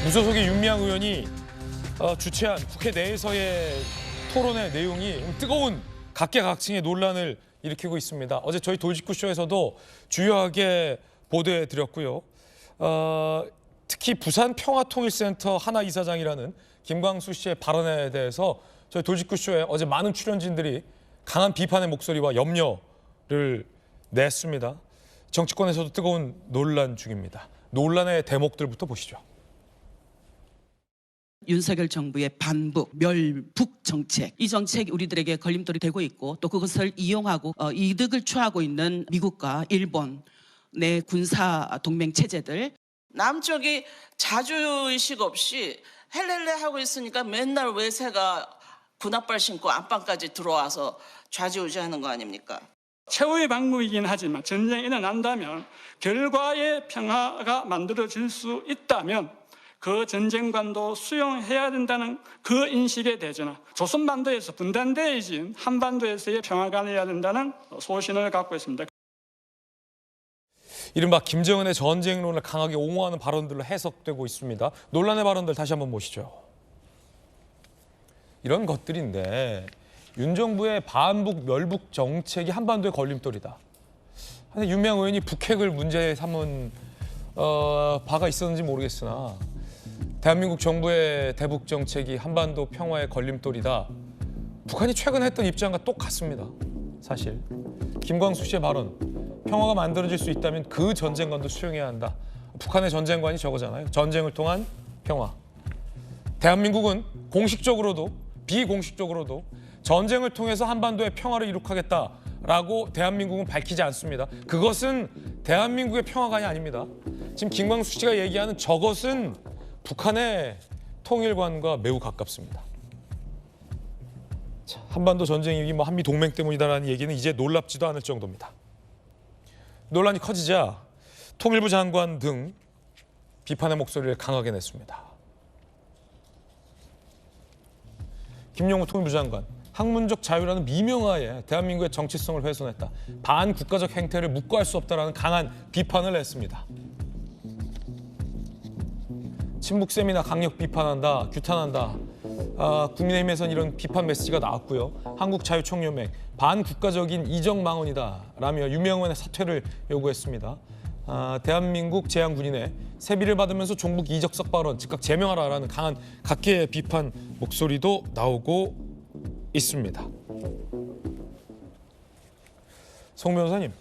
무소속의 윤미향 의원이 주최한 국회 내에서의 토론의 내용이 뜨거운 각계각층의 논란을 일으키고 있습니다. 어제 저희 돌직구쇼에서도 주요하게 보도해드렸고요. 특히 부산 평화통일센터 하나 이사장이라는 김광수 씨의 발언에 대해서 저희 돌직구쇼에 어제 많은 출연진들이 강한 비판의 목소리와 염려를 냈습니다. 정치권에서도 뜨거운 논란 중입니다. 논란의 대목들부터 보시죠. 윤석열 정부의 반북, 멸북 정책, 이 정책이 우리들에게 걸림돌이 되고 있고 또 그것을 이용하고 이득을 취하고 있는 미국과 일본 내 군사 동맹 체제들, 남쪽이 자주의식 없이 헬렐레 하고 있으니까 맨날 외세가 군합발 신고 안방까지 들어와서 좌지우지하는 거 아닙니까? 최후의 방법이긴 하지만 전쟁이 일어난다면 결과의 평화가 만들어질 수 있다면 그 전쟁관도 수용해야 된다는 그 인식의 대전화, 조선반도에서 분단되어진 한반도에서의 평화가 나야 된다는 소신을 갖고 있습니다. 이른바 김정은의 전쟁론을 강하게 옹호하는 발언들로 해석되고 있습니다. 논란의 발언들 다시 한번 보시죠. 이런 것들인데 윤 정부의 반북, 멸북 정책이 한반도의 걸림돌이다. 근데 윤미향 의원이 북핵을 문제 삼은 바가 있었는지 모르겠으나 대한민국 정부의 대북 정책이 한반도 평화의 걸림돌이다. 북한이 최근 했던 입장과 똑같습니다. 사실 김광수 씨의 발언, 평화가 만들어질 수 있다면 그 전쟁관도 수용해야 한다. 북한의 전쟁관이 저거잖아요. 전쟁을 통한 평화. 대한민국은 공식적으로도 비공식적으로도 전쟁을 통해서 한반도의 평화를 이룩하겠다라고 대한민국은 밝히지 않습니다. 그것은 대한민국의 평화관이 아닙니다. 지금 김광수 씨가 얘기하는 저것은 북한의 통일관과 매우 가깝습니다. 자, 한반도 전쟁이 한미 동맹 때문이다라는 얘기는 이제 놀랍지도 않을 정도입니다. 논란이 커지자 통일부 장관 등 비판의 목소리를 강하게 냈습니다. 김용우 통일부 장관, 학문적 자유라는 미명하에 대한민국의 정치성을 훼손했다. 반국가적 행태를 묵과할 수 없다라는 강한 비판을 했습니다. 친북셈이나 강력 비판한다, 규탄한다. 국민의힘에서는 이런 비판 메시지가 나왔고요. 한국자유총연맹 반국가적인 이적망언이다 라며 윤미향 의원의 사퇴를 요구했습니다. 대한민국 제향군인의 세비를 받으면서 종북 이적적 발언 즉각 제명하라라는 강한 각계의 비판 목소리도 나오고 있습니다. 송 변호사님,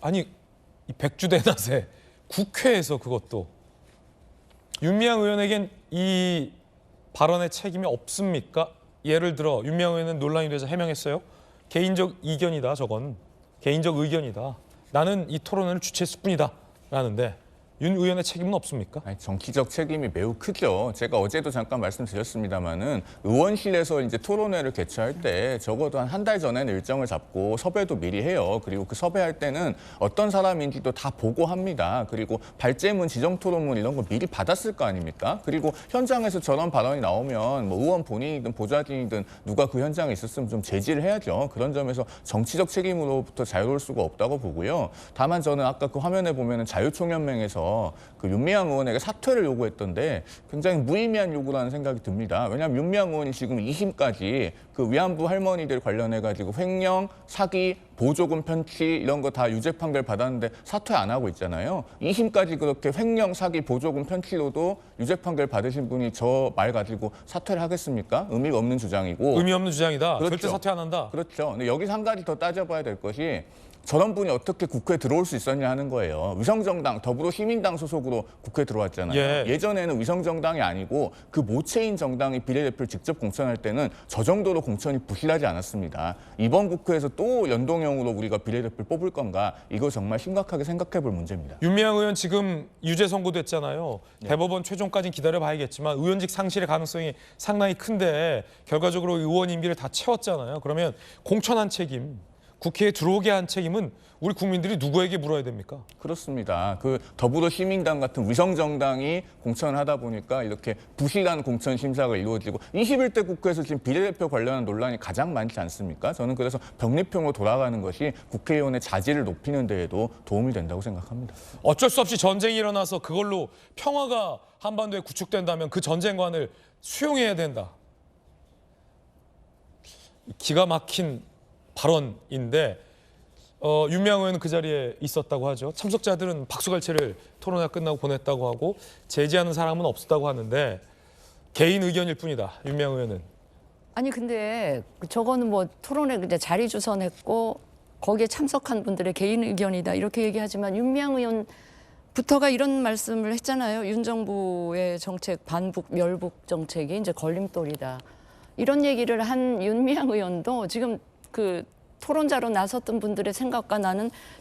아니 이 백주대낮에 국회에서 그것도 윤미향 의원에겐 이 발언의 책임이 없습니까? 예를 들어 윤미향 의원은 논란이 되자 해명했어요. 개인적 이견이다. 저건 개인적 의견이다. 나는 이 토론을 주최했을 뿐이다. 라는데 윤 의원의 책임은 없습니까? 아니, 정치적 책임이 매우 크죠. 제가 어제도 잠깐 말씀드렸습니다마는 의원실에서 이제 토론회를 개최할 때 적어도 한 달 전에는 일정을 잡고 섭외도 미리 해요. 그리고 그 섭외할 때는 어떤 사람인지도 다 보고합니다. 그리고 발제문, 지정토론문 이런 거 미리 받았을 거 아닙니까? 그리고 현장에서 저런 발언이 나오면 뭐 의원 본인이든 보좌진이든 누가 그 현장에 있었으면 좀 제지를 해야죠. 그런 점에서 정치적 책임으로부터 자유로울 수가 없다고 보고요. 다만 저는 아까 그 화면에 보면은 자유총연맹에서 그 윤미향 의원에게 사퇴를 요구했던데 굉장히 무의미한 요구라는 생각이 듭니다. 왜냐하면 윤미향 의원이 지금 2심까지 그 위안부 할머니들 관련해가지고 횡령, 사기, 보조금 편취 이런 거 다 유죄 판결 받았는데 사퇴 안 하고 있잖아요. 2심까지 그렇게 횡령, 사기, 보조금 편취로도 유죄 판결 받으신 분이 저 말 가지고 사퇴를 하겠습니까? 의미가 없는 주장이고. 의미 없는 주장이다. 그렇죠. 절대 사퇴 안 한다. 그렇죠. 근데 여기서 한 가지 더 따져봐야 될 것이 저런 분이 어떻게 국회에 들어올 수 있었냐 하는 거예요. 위성정당, 더불어시민당 소속으로 국회에 들어왔잖아요. 예전에는 위성정당이 아니고 그 모체인 정당이 비례대표를 직접 공천할 때는 저 정도로 공천이 부실하지 않았습니다. 이번 국회에서 또 연동형으로 우리가 비례대표를 뽑을 건가? 이거 정말 심각하게 생각해 볼 문제입니다. 윤미향 의원 지금 유죄 선고됐잖아요. 대법원 최종까지는 기다려봐야겠지만 의원직 상실의 가능성이 상당히 큰데 결과적으로 의원 임기를 다 채웠잖아요. 그러면 공천한 책임, 국회에 들어오게 한 책임은 우리 국민들이 누구에게 물어야 됩니까? 그렇습니다. 그 더불어시민당 같은 위성정당이 공천을 하다 보니까 이렇게 부실한 공천 심사가 이루어지고 21대 국회에서 지금 비례대표 관련한 논란이 가장 많지 않습니까? 저는 그래서 병립형으로 돌아가는 것이 국회의원의 자질을 높이는 데에도 도움이 된다고 생각합니다. 어쩔 수 없이 전쟁이 일어나서 그걸로 평화가 한반도에 구축된다면 그 전쟁관을 수용해야 된다. 기가 막힌 발언인데 윤미향 의원은 그 자리에 있었다고 하죠. 참석자들은 박수갈채를 토론회가 끝나고 보냈다고 하고 제지하는 사람은 없었다고 하는데 개인 의견일 뿐이다. 윤미향 의원은. 아니 근데 저거는 뭐 토론회 이제 자리 주선했고 거기에 참석한 분들의 개인 의견이다 이렇게 얘기하지만 윤미향 의원부터가 이런 말씀을 했잖아요. 윤 정부의 정책 반북 멸북 정책이 이제 걸림돌이다. 이런 얘기를 한 윤미향 의원도 지금 그 토론자로 나섰던 분들의 생각과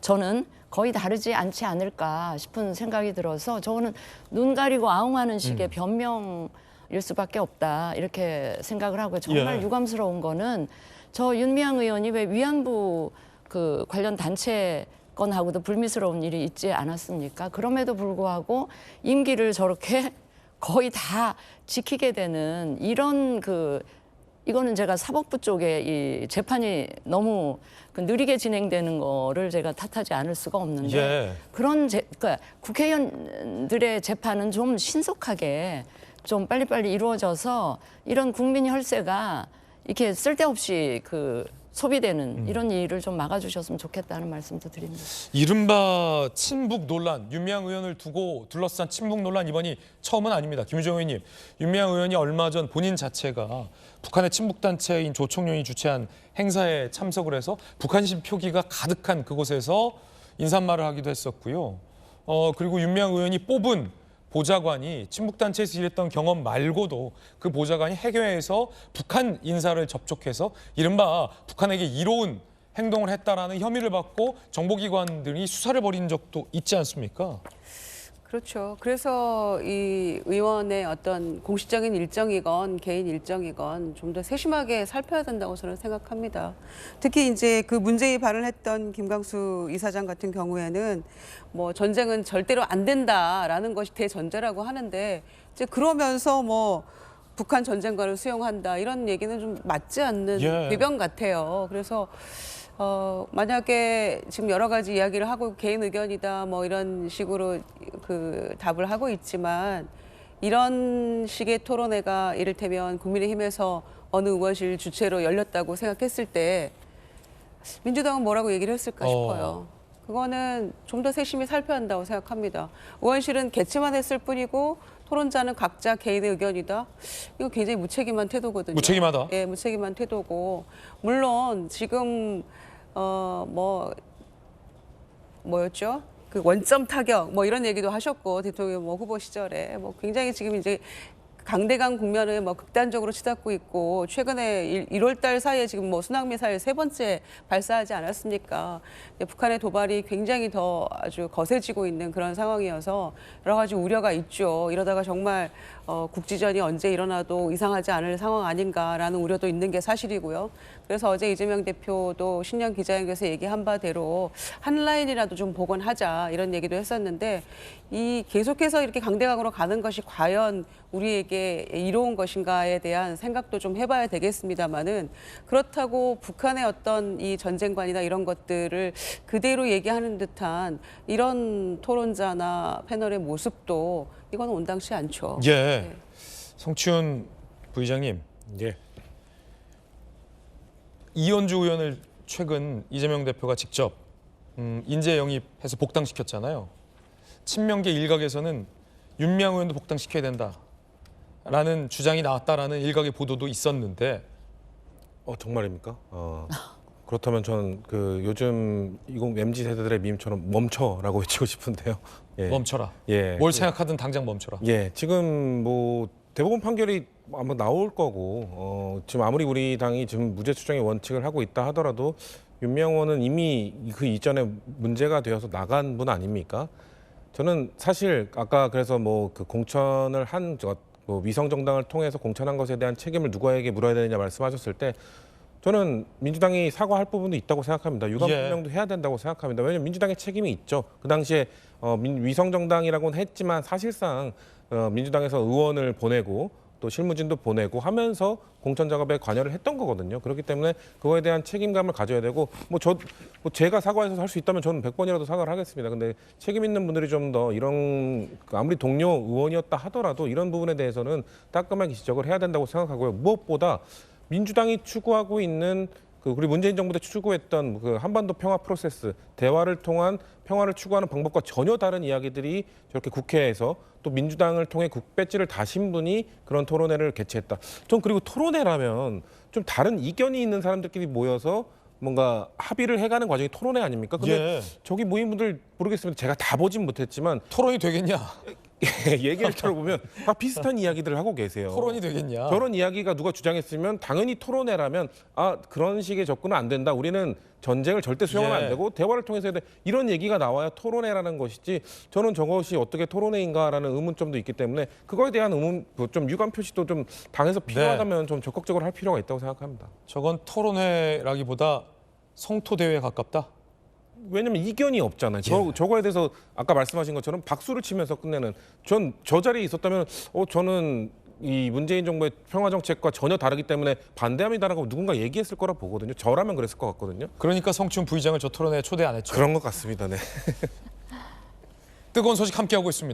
저는 거의 다르지 않지 않을까 싶은 생각이 들어서 저거는 눈 가리고 아웅하는 식의 변명일 수밖에 없다 이렇게 생각을 하고요. 정말 예. 유감스러운 거는 저 윤미향 의원이 왜 위안부 그 관련 단체 건하고도 불미스러운 일이 있지 않았습니까? 그럼에도 불구하고 임기를 저렇게 거의 다 지키게 되는 이런 이거는 제가 사법부 쪽에 이 재판이 너무 느리게 진행되는 거를 제가 탓하지 않을 수가 없는데 예. 그러니까 국회의원들의 재판은 좀 신속하게 좀 빨리빨리 이루어져서 이런 국민 혈세가 이렇게 쓸데없이 소비되는 이런 일을 좀 막아주셨으면 좋겠다는 말씀도 드립니다. 이른바 친북 논란, 윤미향 의원을 두고 둘러싼 친북 논란 이번이 처음은 아닙니다. 김유정 의원님, 윤미향 의원이 얼마 전 본인 자체가 북한의 친북단체인 조총련이 주최한 행사에 참석을 해서 북한식 표기가 가득한 그곳에서 인사말을 하기도 했었고요. 그리고 윤미향 의원이 뽑은 보좌관이 친북단체에서 일했던 경험 말고도 그 보좌관이 해외에서 북한 인사를 접촉해서 이른바 북한에게 이로운 행동을 했다라는 혐의를 받고 정보기관들이 수사를 벌인 적도 있지 않습니까? 그렇죠. 그래서 이 의원의 어떤 공식적인 일정이건 개인 일정이건 좀 더 세심하게 살펴야 된다고 저는 생각합니다. 특히 이제 그 문제의 발언했던 김광수 이사장 같은 경우에는 뭐 전쟁은 절대로 안 된다라는 것이 대전제라고 하는데 이제 그러면서 뭐 북한 전쟁관을 수용한다 이런 얘기는 좀 맞지 않는 궤변 같아요. 그래서 만약에 지금 여러 가지 이야기를 하고 개인 의견이다 뭐 이런 식으로 답을 하고 있지만 이런 식의 토론회가 이를테면 국민의힘에서 어느 의원실 주최로 열렸다고 생각했을 때 민주당은 뭐라고 얘기를 했을까 싶어요. 그거는 좀 더 세심히 살펴야 한다고 생각합니다. 의원실은 개최만 했을 뿐이고 토론자는 각자 개인의 의견이다. 이거 굉장히 무책임한 태도거든요. 무책임하다. 예, 무책임한 태도고 물론 지금 뭐였죠? 그 원점 타격 뭐 이런 얘기도 하셨고 대통령 뭐 후보 시절에 뭐 굉장히 지금 이제 강대강 국면을 뭐 극단적으로 치닫고 있고 최근에 1월 달 사이에 지금 뭐 순항미사일 3번째 발사하지 않았습니까? 북한의 도발이 굉장히 더 아주 거세지고 있는 그런 상황이어서 여러 가지 우려가 있죠. 이러다가 정말 국지전이 언제 일어나도 이상하지 않을 상황 아닌가라는 우려도 있는 게 사실이고요. 그래서 어제 이재명 대표도 신년 기자회견에서 얘기한 바대로 한 라인이라도 좀 복원하자 이런 얘기도 했었는데 이 계속해서 이렇게 강대강으로 가는 것이 과연 우리에게 이로운 것인가에 대한 생각도 좀 해봐야 되겠습니다만은 그렇다고 북한의 어떤 이 전쟁관이나 이런 것들을 그대로 얘기하는 듯한 이런 토론자나 패널의 모습도 이건 온당치 않죠. 예. 네. 성춘 부의장님. 예. 이현주 의원을 최근 이재명 대표가 직접 인재 영입해서 복당시켰잖아요. 친명계 일각에서는 윤미향 의원도 복당시켜야 된다라는 주장이 나왔다라는 일각의 보도도 있었는데 정말입니까? 그렇다면 저는 요즘 20 MZ 세대들의 밈처럼 멈춰라고 외치고 싶은데요. 예. 멈춰라. 예. 뭘 생각하든 당장 멈춰라. 예. 지금 뭐 대법원 판결이 아마 나올 거고 지금 아무리 우리 당이 지금 무죄 추정의 원칙을 하고 있다 하더라도 윤미향 의원은 이미 그 이전에 문제가 되어서 나간 분 아닙니까? 저는 사실 아까 그래서 뭐 그 공천을 한 위성 정당을 통해서 공천한 것에 대한 책임을 누구에게 물어야 되느냐 말씀하셨을 때 저는 민주당이 사과할 부분도 있다고 생각합니다. 유감 예. 표명도 해야 된다고 생각합니다. 왜냐하면 민주당의 책임이 있죠. 그 당시에 위성정당이라고는 했지만 사실상 민주당에서 의원을 보내고 또 실무진도 보내고 하면서 공천 작업에 관여를 했던 거거든요. 그렇기 때문에 그거에 대한 책임감을 가져야 되고 제가 사과해서 할 수 있다면 저는 100번이라도 사과를 하겠습니다. 근데 책임 있는 분들이 좀 더 이런 아무리 동료 의원이었다 하더라도 이런 부분에 대해서는 따끔하게 지적을 해야 된다고 생각하고요. 무엇보다 민주당이 추구하고 있는 우리 문재인 정부 때 추구했던 그 한반도 평화 프로세스, 대화를 통한 평화를 추구하는 방법과 전혀 다른 이야기들이 저렇게 국회에서 또 민주당을 통해 국배지를 다신 분이 그런 토론회를 개최했다. 전 그리고 토론회라면 좀 다른 이견이 있는 사람들끼리 모여서 뭔가 합의를 해가는 과정이 토론회 아닙니까? 근데 예. 저기 모인 분들 모르겠습니다. 제가 다 보진 못했지만 토론이 되겠냐? 얘기를 들어보면 다 비슷한 이야기들을 하고 계세요. 토론이 되겠냐? 저런 이야기가 누가 주장했으면 당연히 토론회라면 그런 식의 접근은 안 된다. 우리는 전쟁을 절대 수용하면 예. 안 되고 대화를 통해서 해야 돼. 이런 얘기가 나와야 토론회라는 것이지 저는 저것이 어떻게 토론회인가라는 의문점도 있기 때문에 그거에 대한 좀 유감 표시도 좀 당에서 필요하다면 좀 적극적으로 할 필요가 있다고 생각합니다. 저건 토론회라기보다 성토 대회에 가깝다. 왜냐면 이견이 없잖아요. 저거에 대해서 아까 말씀하신 것처럼 박수를 치면서 끝내는 저 자리에 있었다면 저는 이 문재인 정부의 평화 정책과 전혀 다르기 때문에 반대합니다라고 누군가 얘기했을 거라 보거든요. 저라면 그랬을 것 같거든요. 그러니까 성춘 부의장을 저 토론회에 초대 안 했죠. 그런 것 같습니다. 네. 뜨거운 소식 함께하고 있습니다.